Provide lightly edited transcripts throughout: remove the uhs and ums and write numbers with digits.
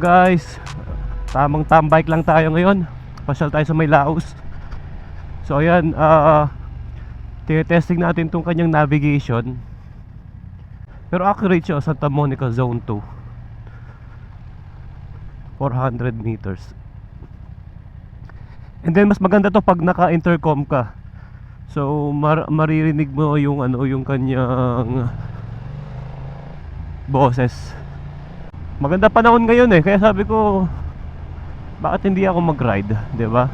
guys, tamang tambike lang tayo ngayon. Pasyal tayo sa may Laos. So ayan, tinetesting natin tong kanyang navigation. Pero accurate siya, Santa Monica Zone 2, 400 meters. And then mas maganda to pag naka-intercom ka. So maririnig mo yung yung kanyang boses. Maganda panahon ngayon kaya sabi ko bakit hindi ako mag-ride, 'di ba?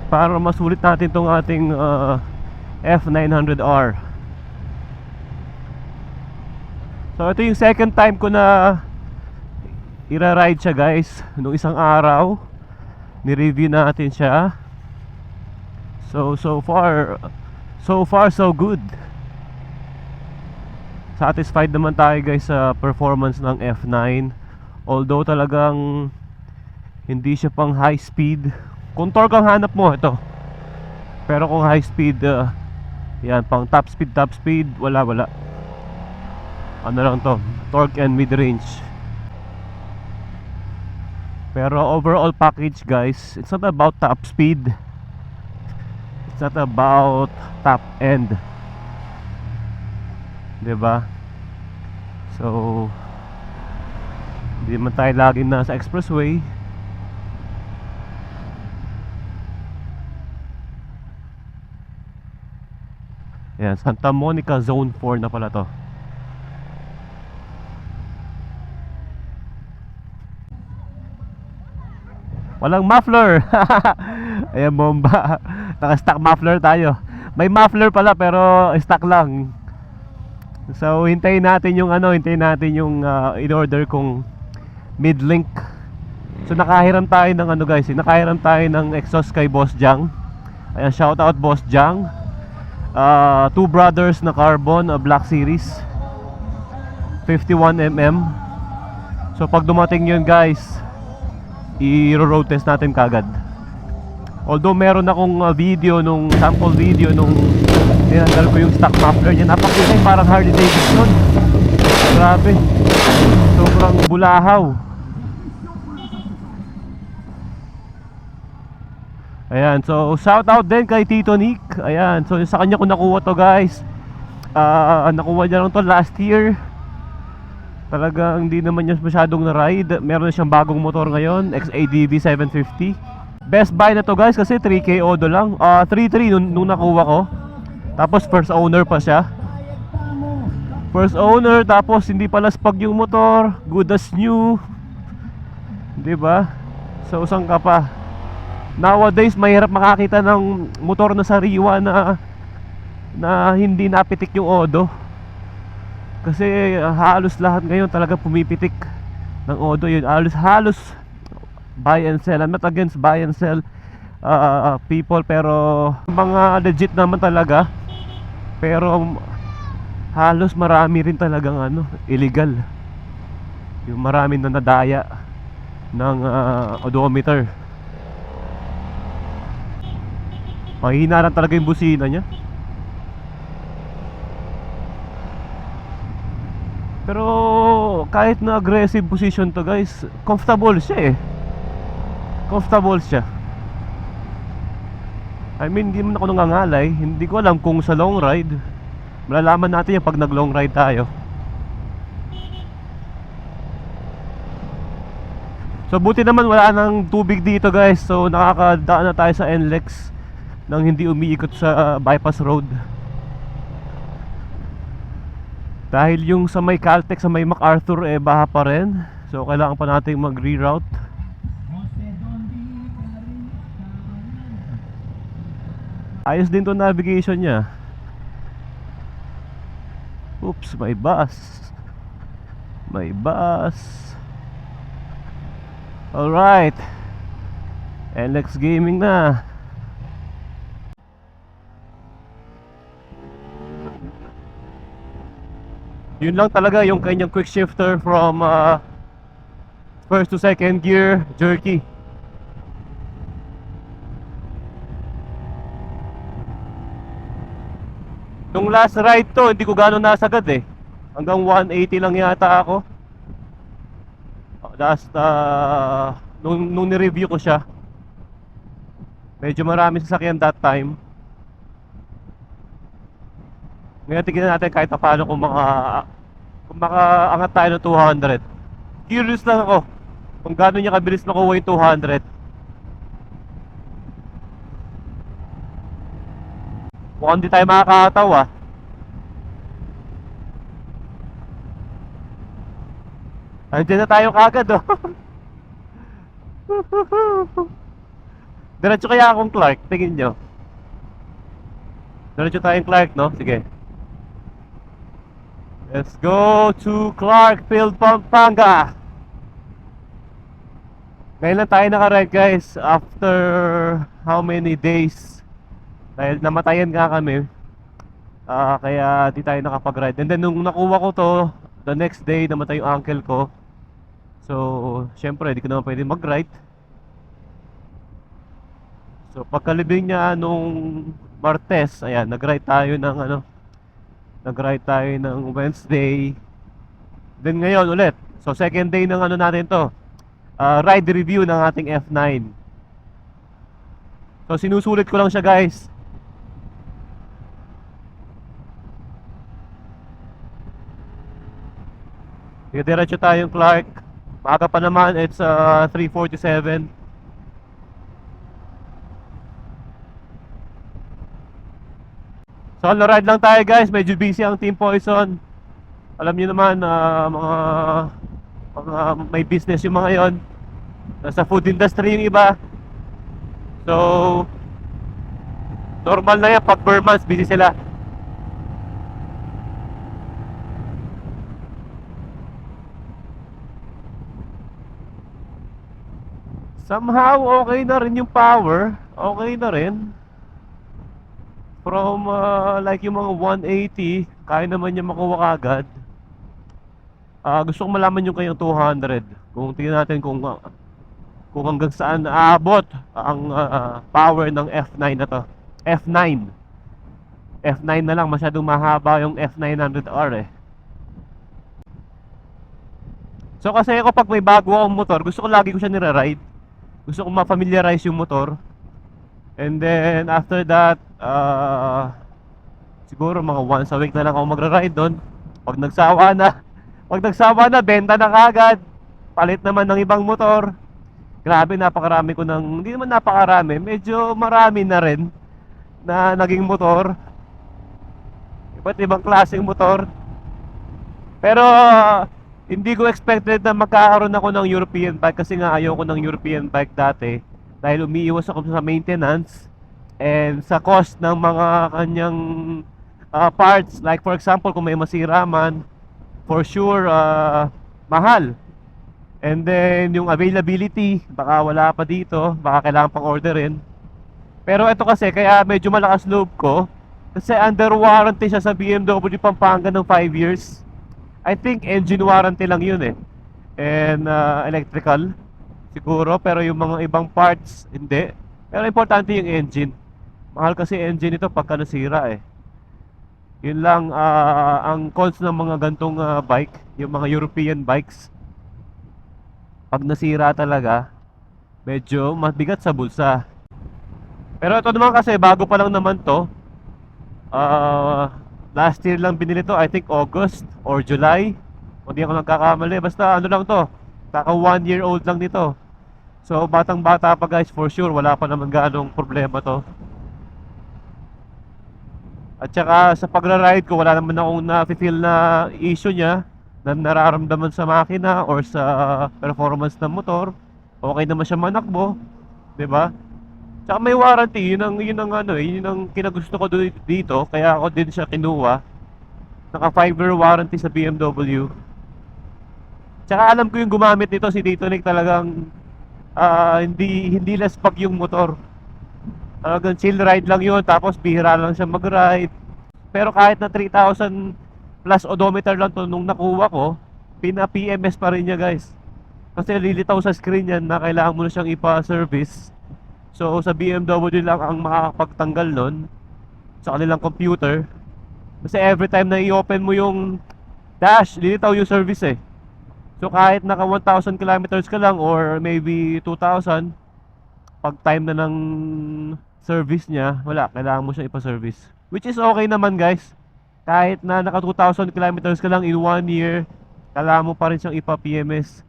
Para masulit natin tong ating F900R. So ito yung second time ko na ira-ride siya guys. Nung isang araw ni-review natin siya. So far so good. Satisfied naman tayo guys sa performance ng F9. Although talagang hindi siya pang high speed. Kung torque ang hanap mo, ito. Pero kung high speed, yan, pang top speed, wala. Ano lang to, torque and mid range. Pero overall package guys, it's not about top speed, it's not about top end, diba? So hindi man tayo laging nasa expressway. Yan, Santa Monica Zone 4 na pala to. Walang muffler. Ayan, bomba. Naka-stock muffler tayo. May muffler pala pero stock lang. So hintayin natin yung in-order kong mid-link. So nakahiram tayo ng guys, nakahiram tayo ng exhaust kay Boss Jang. Ayan, shout out Boss Jang. Two brothers na carbon, Black Series 51mm. So pag dumating yun guys, i-road test natin kagad. Although meron akong video, nung sample video nung tinanggal ko yung stock muffler niya. Napakita parang Harley Davidson. Grabe, sobrang bulahaw. Ayan, so shout out din kay Tito Nick. Ayan, so sa kanya ko nakuha to guys. Nakuha niya lang to last year. Talagang hindi naman niya masyadong na-ride. Meron na siyang bagong motor ngayon, XADV 750. Best buy na to guys kasi 3K odo lang. 3.3 nung nakuha ko. Tapos first owner pa siya. First owner, tapos hindi pala spag yung motor, good as new. 'Di ba? So usang ka pa. Nowadays mahirap makakita ng motor na sariwa na hindi napitik yung odo. Kasi halos lahat ngayon talaga pumipitik ng odo. Yun halos buy and sell. I'm not against buy and sell people, pero mga legit naman talaga. Pero halos marami rin talagang illegal. Yung marami na nadaya ng odometer. Mahina lang talaga yung busina niya. Pero kahit na aggressive position to guys, comfortable siya Comfortable siya. I mean, hindi man ako nangangalay. Hindi ko alam kung sa long ride, malalaman natin yan pag nag long ride tayo. So buti naman wala nang tubig dito guys. So nakakadaan na tayo sa NLEX nang hindi umiikot sa bypass road. Dahil yung sa may Caltex, sa may MacArthur baha pa rin. So kailangan pa natin mag-reroute. Ayos din to navigation niya. Oops, may bus. Alright, NLEX Gaming na. Yun lang talaga yung kanyang quick shifter from first to second gear jerky. Yung last ride to, hindi ko gano'n nasagad Hanggang 180 lang yata ako. Last, nung ni-review ko siya, medyo marami sasakyan that time. Ngayon tignan natin kahit pa paano kung makaangat tayo ng 200. Curious lang ako kung gaano niya kabilis makuha yung 200. Mukhang di tayo makakataw ah. Andiyan na tayo kagad oh. Diretso kaya akong Clark, tingin nyo. Diretso tayong Clark, no? Sige. Let's go to Clarkfield, Pampanga. Ngayon lang tayo naka-ride guys, after how many days? Dahil namatayan nga kami, kaya di tayo nakapag-ride. And then nung nakuha ko to, the next day namatay yung uncle ko. So, syempre, di ko naman pwede mag-ride. So, pagkalibing niya nung Martes, ayan, nag-ride tayo ng nag-ride tayo ng Wednesday. Then ngayon ulit. So, second day ng natin to, ride review ng ating F9. So, sinusulit ko lang siya guys. Diretso tayong Clark. Maaga pa naman, it's 3:47. So ride lang tayo guys, medyo busy ang Team Poison. Alam niyo naman, mga may business yung mga yon. Nasa food industry yung iba. So normal na yan, pag per month busy sila. Somehow okay na rin yung power. Okay na rin. From like yung mga 180, kaya naman niya makuha kagad. Gusto kong malaman yung kayong 200. Kung tingnan natin kung hanggang saan aabot ang power ng F9 na to. F9 na lang, masyadong mahaba yung F900R eh. So kasi ako pag may bago akong motor, gusto ko lagi ko siya nire-ride. Gusto ko ma-familiarize yung motor. And then after that, siguro mga once a week na lang ako magra-ride doon. Pag nagsawa na, benta na kagad. Palit naman ng ibang motor. Grabe, napakarami ko ng, hindi naman napakarami, medyo marami na rin na naging motor. Iba't ibang klaseng motor. Pero hindi ko expected na magkakaroon ako ng European bike, kasi nga ayoko ng European bike dati dahil umiiwas ako sa maintenance and sa cost ng mga kanyang parts. Like for example, kung may masira man, for sure mahal. And then yung availability, baka wala pa dito, baka kailangan pang orderin. Pero ito kasi, kaya medyo malakas loob ko, kasi under warranty siya sa BMW Pampanga ng 5 years. I think engine warranty lang yun eh. And electrical siguro, pero yung mga ibang parts hindi. Pero importante yung engine. Mahal kasi engine ito pagka nasira eh. Yun lang ang cons ng mga gantong bike, yung mga European bikes. Pag nasira talaga, medyo mabigat sa bulsa. Pero ito naman kasi bago pa lang naman to. Last year lang binili to, I think August or July. O di ako nagkakamali, basta ano lang to, kaka 1 year old lang nito. So batang bata pa guys, for sure wala pa naman ganong problema to. At saka sa pagra-ride ko, wala naman akong na-feel na issue niya na nararamdaman sa makina or sa performance ng motor. Okay naman siya manakbo, 'di ba? Tsaka may warranty, yun ang kinagusto ko dito, kaya ako din siya kinuha. Naka 5-year warranty sa BMW. Tsaka alam ko yung gumamit nito, si Tito Nick, talagang hindi less pag yung motor. Talagang chill ride lang yun, tapos bihira lang siya mag-ride. Pero kahit na 3,000 plus odometer lang to nung nakuha ko, pina-PMS pa rin niya guys. Kasi lilitaw sa screen yan na kailangan mo na siyang ipa-service. So sa BMW lang ang makakapagtanggal nun sa kanilang computer. Kasi every time na i-open mo yung dash, lilitaw yung service eh. So kahit naka 1,000 kilometers ka lang or maybe 2,000, pag time na ng service niya, wala, kailangan mo siya ipa-service. Which is okay naman guys. Kahit na naka 2,000 kilometers ka lang in 1 year, kailangan mo pa rin siyang ipa-PMS.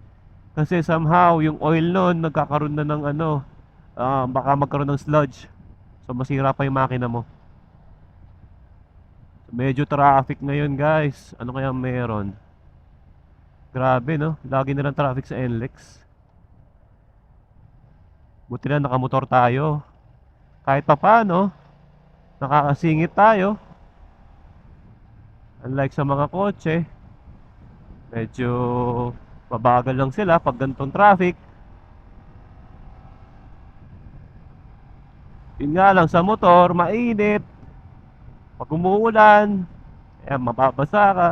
Kasi somehow, yung oil nun, nagkakaroon na ng ano, baka magkaroon ng sludge. So masira pa yung makina mo. Medyo traffic ngayon guys. Ano kaya meron? Grabe no, lagi na lang traffic sa NLEX. Buti na nakamotor tayo. Kahit pa paano, nakakasingit tayo. Unlike sa mga kotse, medyo mabagal lang sila pag ganitong traffic. Yun nga lang sa motor, mainit. Pag umuulan, mababasa ka.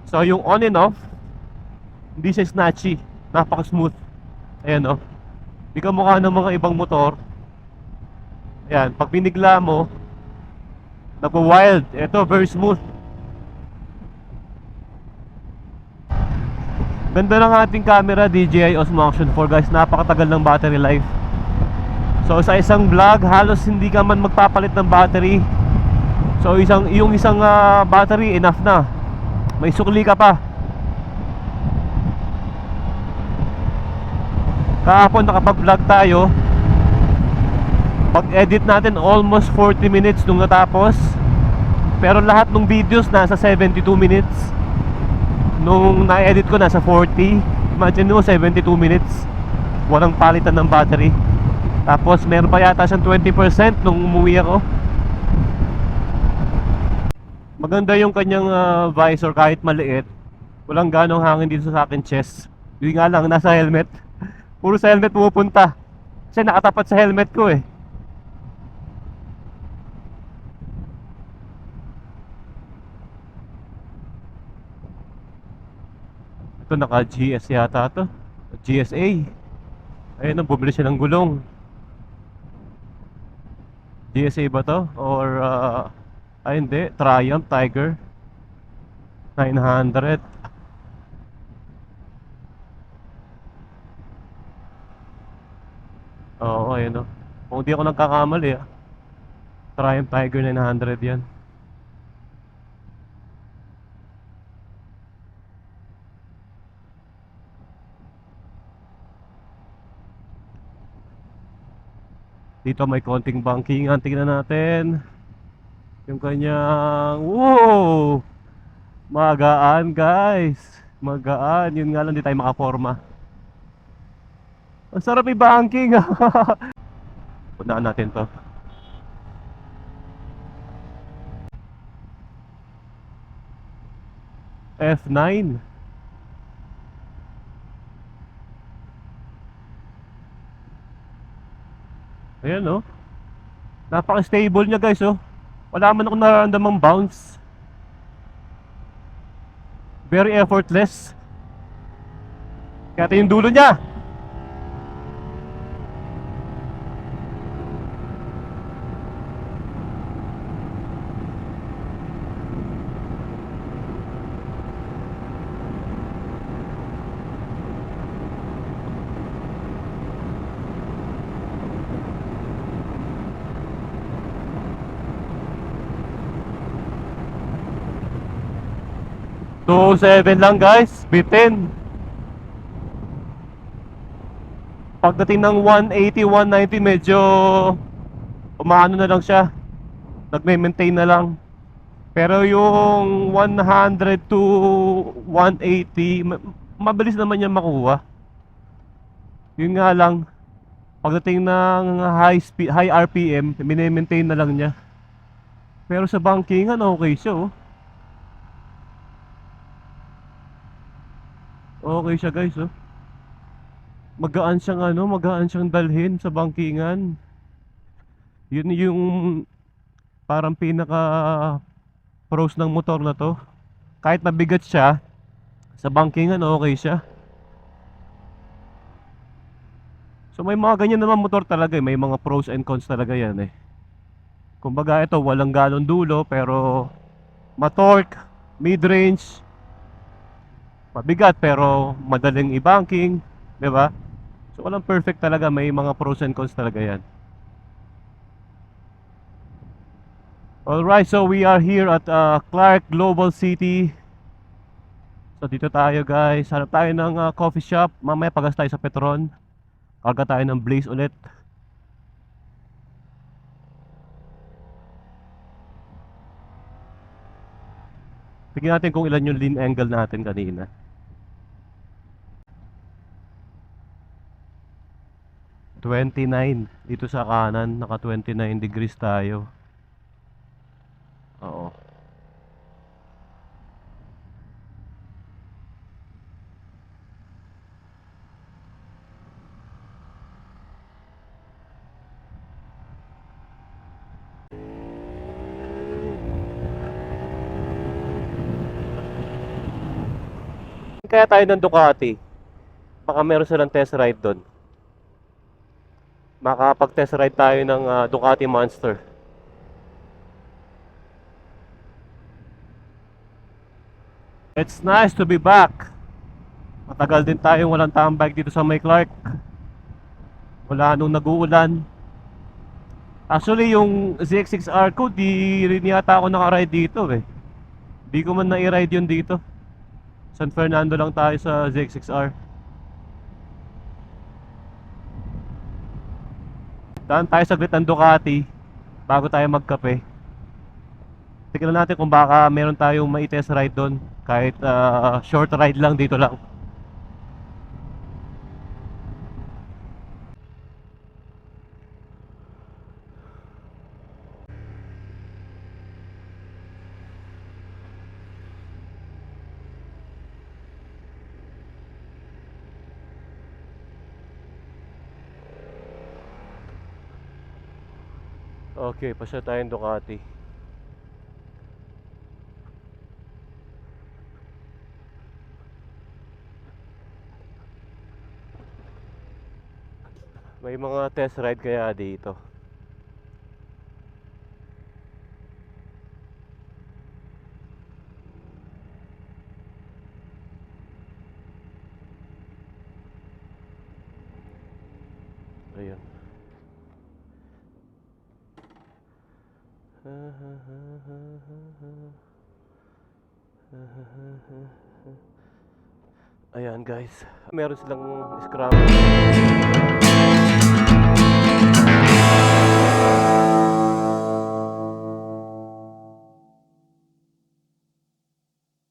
So yung on and off, hindi siya snatchy. Napaka-smooth. Ayan o. Hindi ka mukha ng mga ibang motor. Ayan, pag binigla mo, nagwa-wild. Ito, very smooth. Ganda ng ating camera, DJI Osmo Action 4 guys. Napakatagal ng battery life. So sa isang vlog, halos hindi ka man magpapalit ng battery. So yung isang battery, enough na. May sukli ka pa. Kahapon nakapag-vlog tayo. Pag-edit natin almost 40 minutes nung natapos. Pero lahat ng videos nasa 72 minutes. Nung na-edit ko nasa 40. Imagine mo 72 minutes. Walang palitan ng battery. Tapos meron pa yata siyang 20% nung umuwi ako. Maganda yung kanyang visor kahit maliit. Walang ganong hangin dito sa akin chest. Yun nga lang, nasa helmet. Puro sa helmet pumupunta. Kasi nakatapat sa helmet ko eh. Ito naka GS yata to. GSA. Ayun, bumili siya ng gulong. GSA ba to? Or ay hindi, Triumph Tiger 900. Oo, ayun o. Kung di ako nagkakamali Triumph Tiger 900 yan. Dito may konting bankingan. Tingnan natin yung kanyang, wow, magaan guys. Magaan. Yun nga lang, di tayo makaporma. Ang sarap i-banking. Punaan natin to. F9. Ayan napaka-stable niya guys Wala man akong nararamdamang bounce. Very effortless. Kaya ito yung dulo niya. So 7 lang guys, bitin. Pagdating ng 180, 190 medyo umaano na lang siya. Nagme-maintain na lang. Pero yung 100 to 180 mabilis naman niya makuha. Yun nga lang, pagdating ng high speed, high RPM, mini-maintain na lang niya. Pero sa bankingan okay siya Okay siya guys Magaan siyang magaan siyang dalhin sa bankingan. Yun yung parang pinaka pros ng motor na to. Kahit mabigat siya, sa bankingan okay siya. So may mga ganyan naman motor talaga May mga pros and cons talaga yan Kumbaga ito, walang galon dulo pero ma-torque, mid-range, mabigat pero madaling i-banking, 'di ba? So walang perfect talaga, may mga pros and cons talaga 'yan. Alright, so we are here at Clark Global City. So dito tayo guys, hanap tayo ng coffee shop. Mamaya pagas tayo sa Petron. Karga tayo ng Blaze ulit. Tingnan natin kung ilan yung lean angle natin kanina. 29 dito sa kanan, naka 29 degrees tayo. Oo. Kaya tayo ng Ducati. Baka meron silang test ride doon. Makapag-test ride tayo ng Ducati Monster. It's nice to be back. Matagal din tayong walang tambay dito sa May Clark. Wala nung nag-uulan. Actually, yung ZX6R ko, di rin yata ako naka-ride dito eh. Di ko man na-ride yun dito. San Fernando lang tayo sa ZX6R. Daan tayo saglit ng Ducati bago tayo magkape. Tignan natin kung baka meron tayong mai-test ride doon. Kahit short ride lang, dito lang. Okay, pasya tayong Ducati. May mga test ride kaya dito. Ayun. Ayan guys, meron silang scramble.